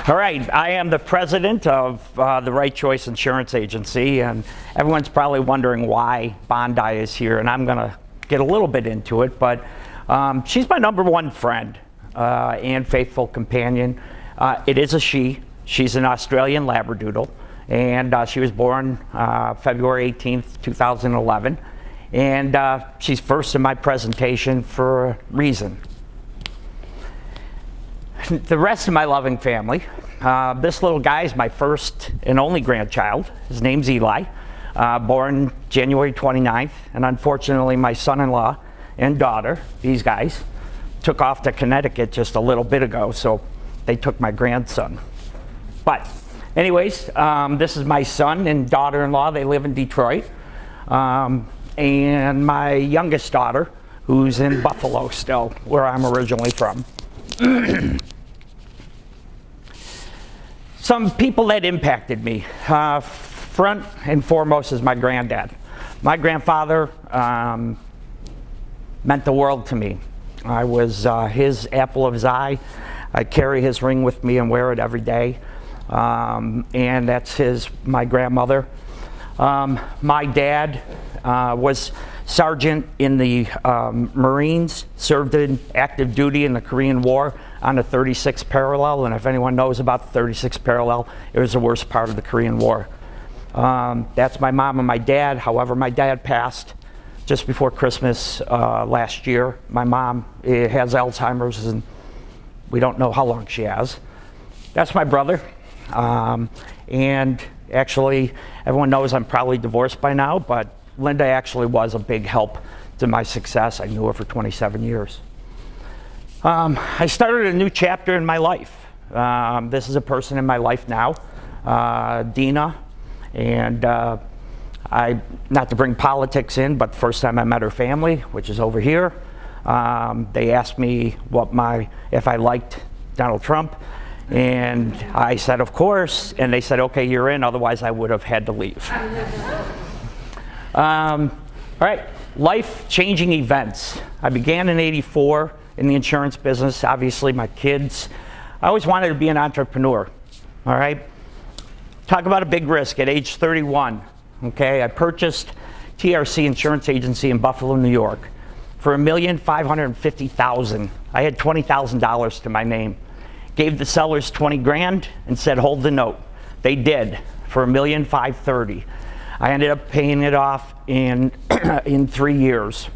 All right, I am the president of the Right Choice Insurance Agency, and everyone's probably wondering why Bondi is here, and I'm going to get a little bit into it, but she's my number one friend and faithful companion. It is a she. She's an Australian Labradoodle, and she was born February 18th, 2011, and she's first in my presentation for a reason. The rest of my loving family, this little guy is my first and only grandchild. His name's Eli, born January 29th, and unfortunately my son-in-law and daughter, these guys, took off to Connecticut just a little bit ago, so they took my grandson. But anyways, this is my son and daughter-in-law. They live in Detroit, and my youngest daughter, who's in Buffalo still, where I'm originally from. Some people that impacted me, front and foremost is my granddad. My grandfather meant the world to me. I was his apple of his eye. I carry his ring with me and wear it every day. And that's my grandmother. My dad was sergeant in the Marines, served in active duty in the Korean War on the 36th parallel, and if anyone knows about the 36th parallel, it was the worst part of the Korean War. That's my mom and my dad. However, my dad passed just before Christmas last year. My mom has Alzheimer's, and we don't know how long she has. That's my brother, and actually, everyone knows I'm probably divorced by now, but Linda actually was a big help to my success. I knew her for 27 years. I started a new chapter in my life. This is a person in my life now, Dina, and not to bring politics in, but the first time I met her family, which is over here, they asked me if I liked Donald Trump, and I said, of course, and they said, okay, you're in, otherwise I would have had to leave. All right, life-changing events. I began in '84 in the insurance business. Obviously, my kids. I always wanted to be an entrepreneur. All right. Talk about a big risk at age 31. Okay, I purchased TRC Insurance Agency in Buffalo, New York, for $1,550,000. I had $20,000 to my name. Gave the sellers 20 grand and said, hold the note. They did for $1,530,000. I ended up paying it off in 3 years.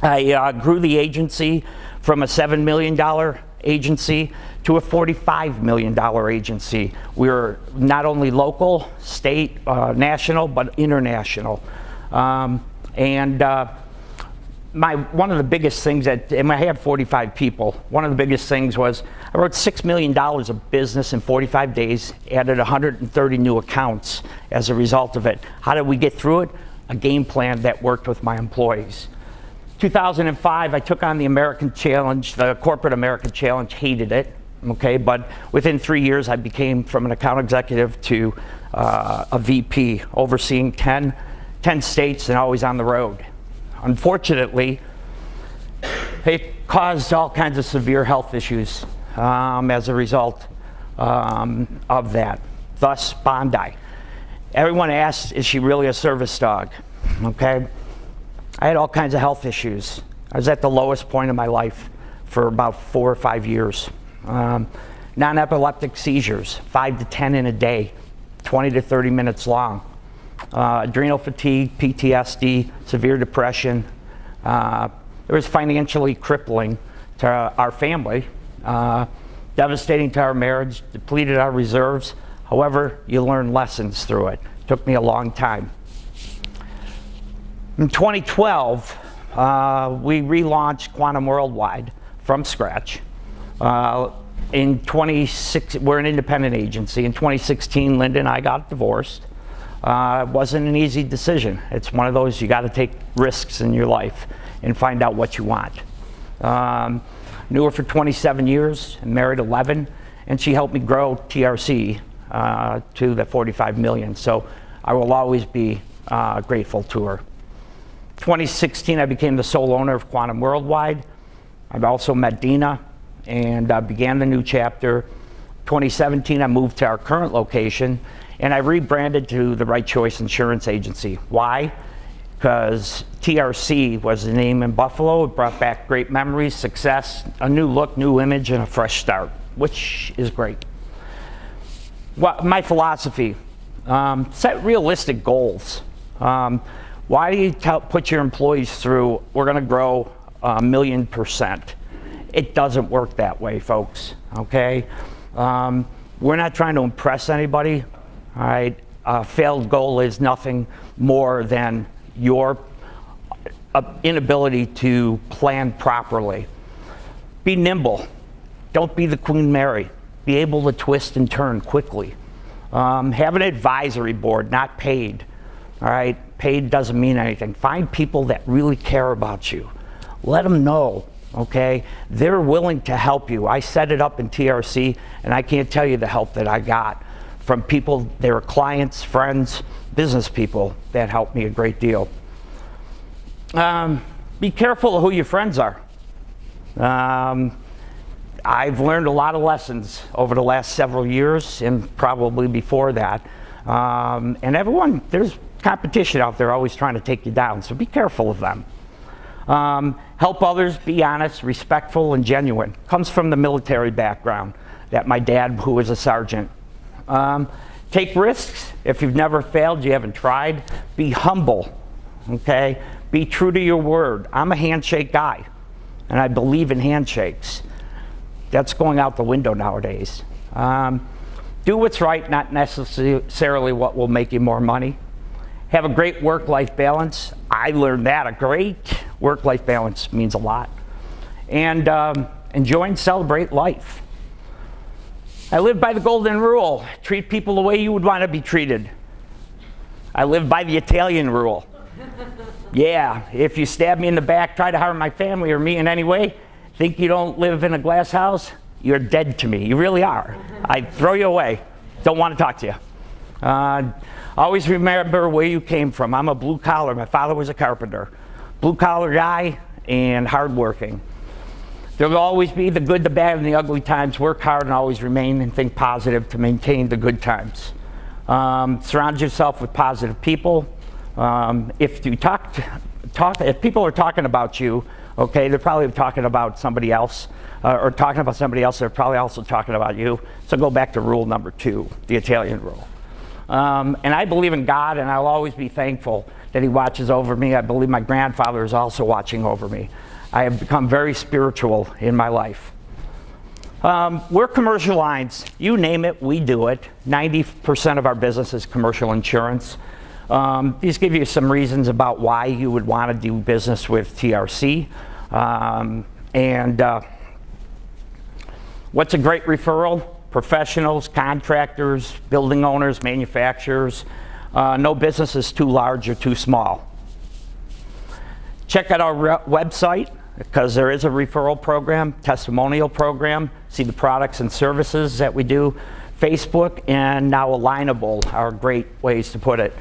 I grew the agency from a $7 million agency to a $45 million agency. We were not only local, state, national, but international. One of the biggest things and I had 45 people, one of the biggest things was I wrote $6 million of business in 45 days, added 130 new accounts as a result of it. How did we get through it? A game plan that worked with my employees. 2005, I took on the American Challenge, the corporate American Challenge, hated it, okay, but within 3 years I became from an account executive to a VP, overseeing 10 states and always on the road. Unfortunately, it caused all kinds of severe health issues as a result of that, thus Bondi. Everyone asks, is she really a service dog? Okay. I had all kinds of health issues. I was at the lowest point of my life for about 4 or 5 years. Non-epileptic seizures, 5 to 10 in a day, 20 to 30 minutes long. Adrenal fatigue, PTSD, severe depression. It was financially crippling to our family, devastating to our marriage, depleted our reserves. However, you learn lessons through it. It took me a long time. In 2012, we relaunched Quantum Worldwide from scratch. We're an independent agency. In 2016, Linda and I got divorced. It wasn't an easy decision. It's one of those, you got to take risks in your life and find out what you want. Knew her for 27 years and married 11, and she helped me grow TRC to the 45 million. So I will always be grateful to her. 2016, I became the sole owner of Quantum Worldwide. I've also met Dina and began the new chapter. 2017, I moved to our current location, and I rebranded to the Right Choice Insurance Agency. Why? Because TRC was the name in Buffalo. It brought back great memories, success, a new look, new image, and a fresh start, which is great. My philosophy, set realistic goals. Why do you put your employees through, we're going to grow 1,000,000%? It doesn't work that way, folks, okay? We're not trying to impress anybody, all right? A failed goal is nothing more than your inability to plan properly. Be nimble. Don't be the Queen Mary. Be able to twist and turn quickly. Have an advisory board, not paid. All right, paid doesn't mean anything. Find people that really care about you. Let them know, okay? They're willing to help you. I set it up in TRC, and I can't tell you the help that I got from people, they were clients, friends, business people that helped me a great deal. Be careful of who your friends are. I've learned a lot of lessons over the last several years and probably before that. And everyone, there's competition out there always trying to take you down, so be careful of them. Help others, be honest, respectful, and genuine. Comes from the military background that my dad, who was a sergeant. Take risks. If you've never failed, you haven't tried. Be humble, okay? Be true to your word. I'm a handshake guy, and I believe in handshakes. That's going out the window nowadays. Do what's right, not necessarily what will make you more money. Have a great work-life balance. I learned that. A great work-life balance means a lot. And enjoy and celebrate life. I live by the golden rule. Treat people the way you would want to be treated. I live by the Italian rule. Yeah, if you stab me in the back, try to harm my family or me in any way, think you don't live in a glass house, you're dead to me. You really are. I'd throw you away. Don't want to talk to you. Always remember where you came from. I'm a blue collar. My father was a carpenter. Blue collar guy and hardworking. There will always be the good, the bad, and the ugly times. Work hard and always remain and think positive to maintain the good times. Surround yourself with positive people. If people are talking about you, okay, they're probably talking about somebody else, or talking about somebody else, they're probably also talking about you. So go back to rule number 2, the Italian rule. And I believe in God, and I'll always be thankful that He watches over me. I believe my grandfather is also watching over me. I have become very spiritual in my life. We're commercial lines. You name it, we do it. 90% of our business is commercial insurance. These give you some reasons about why you would want to do business with TRC. What's a great referral? Professionals, contractors, building owners, manufacturers. No business is too large or too small. Check out our website, because there is a referral program, testimonial program. See the products and services that we do. Facebook and now Alignable are great ways to put it.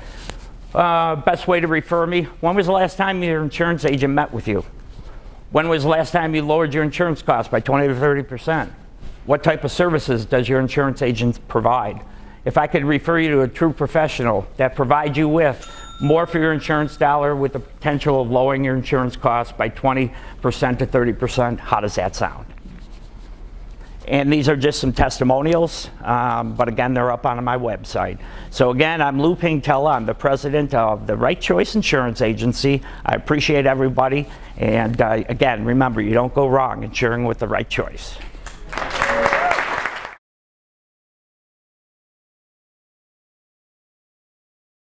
Best way to refer me. When was the last time your insurance agent met with you? When was the last time you lowered your insurance costs by 20 to 30%? What type of services does your insurance agent provide? If I could refer you to a true professional that provides you with more for your insurance dollar with the potential of lowering your insurance costs by 20% to 30%, how does that sound? And these are just some testimonials, but again, they're up on my website. So again, I'm Lou Pingtella. I'm the president of the Right Choice Insurance Agency. I appreciate everybody. And again, remember, you don't go wrong insuring with the right choice.